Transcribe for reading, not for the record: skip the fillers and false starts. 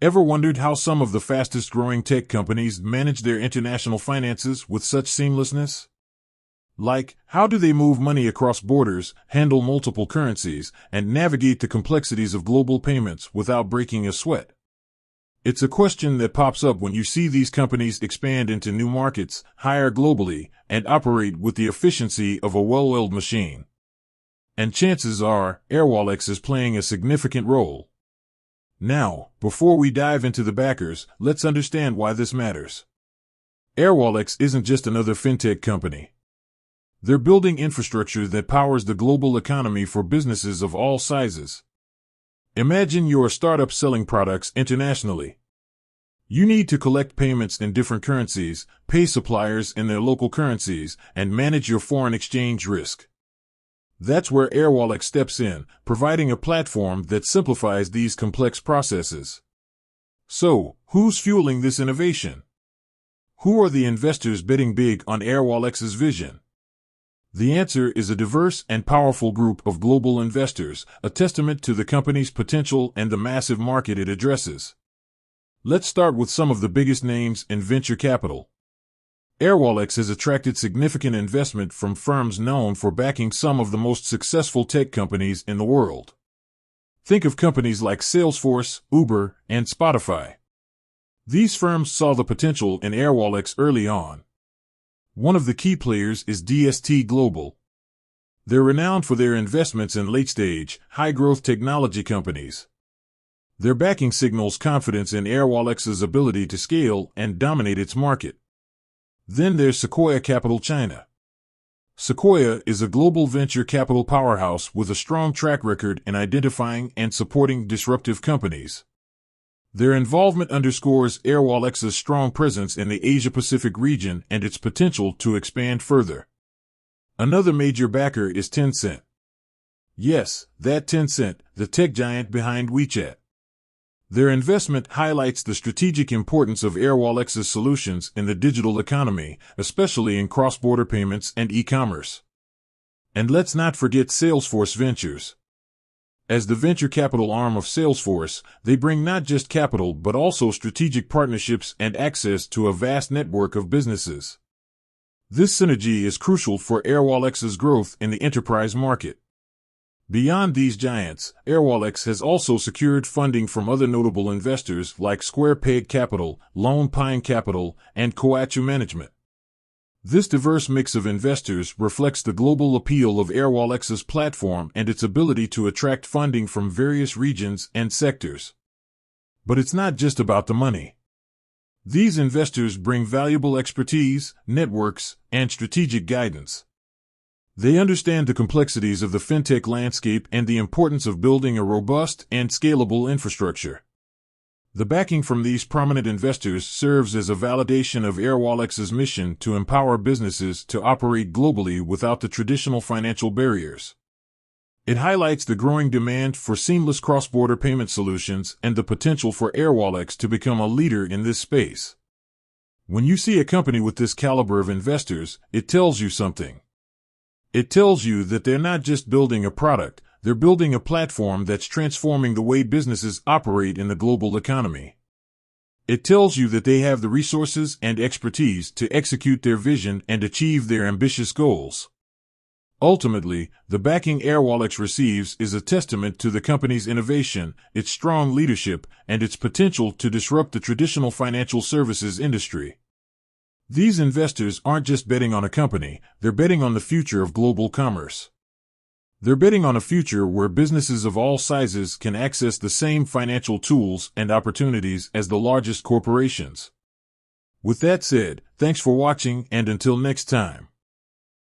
Ever wondered how some of the fastest growing tech companies manage their international finances with such seamlessness? Like, how do they move money across borders, handle multiple currencies, and navigate the complexities of global payments without breaking a sweat? It's a question that pops up when you see these companies expand into new markets, hire globally, and operate with the efficiency of a well-oiled machine. And chances are, Airwallex is playing a significant role. Now, before we dive into the backers, let's understand why this matters. Airwallex isn't just another fintech company. They're building infrastructure that powers the global economy for businesses of all sizes. Imagine you're a startup selling products internationally. You need to collect payments in different currencies, pay suppliers in their local currencies, and manage your foreign exchange risk. That's where Airwallex steps in, providing a platform that simplifies these complex processes. So, who's fueling this innovation? Who are the investors betting big on Airwallex's vision? The answer is a diverse and powerful group of global investors, a testament to the company's potential and the massive market it addresses. Let's start with some of the biggest names in venture capital. Airwallex has attracted significant investment from firms known for backing some of the most successful tech companies in the world. Think of companies like Salesforce, Uber, and Spotify. These firms saw the potential in Airwallex early on. One of the key players is DST Global. They're renowned for their investments in late-stage, high-growth technology companies. Their backing signals confidence in Airwallex's ability to scale and dominate its market. Then there's Sequoia Capital China. Sequoia is a global venture capital powerhouse with a strong track record in identifying and supporting disruptive companies. Their involvement underscores Airwallex's strong presence in the Asia-Pacific region and its potential to expand further. Another major backer is Tencent. Yes, that Tencent, the tech giant behind WeChat. Their investment highlights the strategic importance of Airwallex's solutions in the digital economy, especially in cross-border payments and e-commerce. And let's not forget Salesforce Ventures. As the venture capital arm of Salesforce, they bring not just capital but also strategic partnerships and access to a vast network of businesses. This synergy is crucial for Airwallex's growth in the enterprise market. Beyond these giants, Airwallex has also secured funding from other notable investors like Square Peg Capital, Lone Pine Capital, and Koatsu Management. This diverse mix of investors reflects the global appeal of Airwallex's platform and its ability to attract funding from various regions and sectors. But it's not just about the money. These investors bring valuable expertise, networks, and strategic guidance. They understand the complexities of the fintech landscape and the importance of building a robust and scalable infrastructure. The backing from these prominent investors serves as a validation of Airwallex's mission to empower businesses to operate globally without the traditional financial barriers. It highlights the growing demand for seamless cross-border payment solutions and the potential for Airwallex to become a leader in this space. When you see a company with this caliber of investors, it tells you something. It tells you that they're not just building a product, they're building a platform that's transforming the way businesses operate in the global economy. It tells you that they have the resources and expertise to execute their vision and achieve their ambitious goals. Ultimately, the backing Airwallex receives is a testament to the company's innovation, its strong leadership, and its potential to disrupt the traditional financial services industry. These investors aren't just betting on a company, they're betting on the future of global commerce. They're betting on a future where businesses of all sizes can access the same financial tools and opportunities as the largest corporations. With that said, thanks for watching, and until next time.